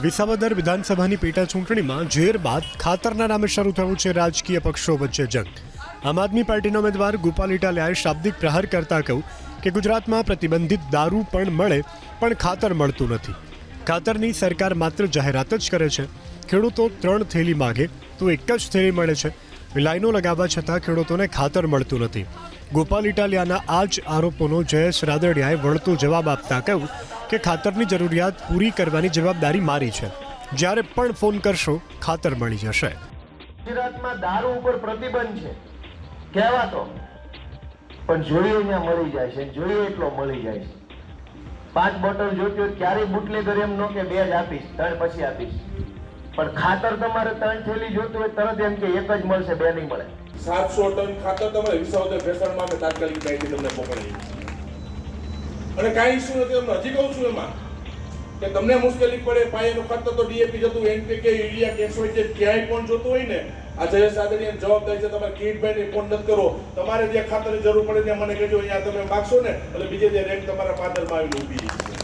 વિસાવદર વિધાનસભાની પેટા ચૂંટણીમાં ઝેર બાદ ખાતરના નામે શરૂ થયું છે રાજકીય પક્ષો વચ્ચે જંગ। આમ આદમી પાર્ટીના ઉમેદવાર ગોપાલ ઇટાલિયાએ શાબ્દિક પ્રહાર કરતા કહ્યું કે ગુજરાતમાં પ્રતિબંધિત દારૂ પણ મળે પણ ખાતર મળતું નથી। ખાતરની સરકાર માત્ર જાહેરાત જ કરે છે। ખેડૂતો 3 થેલી માગે તો 1 જ થેલી મળે છે। લાઈનો લગાવવા છતાં ખેડૂતોને ખાતર મળતું નથી। ગોપાલ ઇટાલિયાના આ જ આરોપોનો જયેશ રાદડિયાએ વળતો જવાબ આપતા કહ્યું કે ખાતરની જરૂરિયાત પૂરી કરવાની જવાબદારી મારી છે। જ્યારે પણ ફોન કરશો ખાતર મળી જશે। ગુજરાતમાં દારૂ ઉપર પ્રતિબંધ છે કહેવાતો, પણ જોઈએ ત્યાં મળી જાય છે, જોઈએ એટલો મળી જાય છે। 5 બોટલ જોતી હોય ક્યારેય બુટલેગર એમ ન કે 2 જ આપીશ 3 પછી આપીશ, પણ ખાતર તમારે 3 થેલી જોતું હોય તરત એમ કે 1 જ મળશે, 2 નહીં મળે। 700 ટન ખાતર તમારે વિસાવદર ફેશનમાં અમે તાત્કાલિક માહિતી તમને મોકલીએ અને કાંઈ ઇસ્યુ નથી। તમને હજી કહું છું એમાં કે તમને મુશ્કેલી પડે, પાયાનું ખાતર તો ડીએપી જતું, એનપીકે, યુરિયા, કેસોઇડ ક્યાંય પણ જોતું હોય ને, આ જયેશ રાદડિયાની જવાબદારી છે। તમારે કિરીટભાઈને ફોન નથી કરો, તમારે જ્યાં ખાતરની જરૂર પડે ત્યાં મને કહેજો, અહીંયા તમે માગશો ને એટલે બીજે જે રેન્ક તમારા પાદરમાં આવીને ઊભી છે।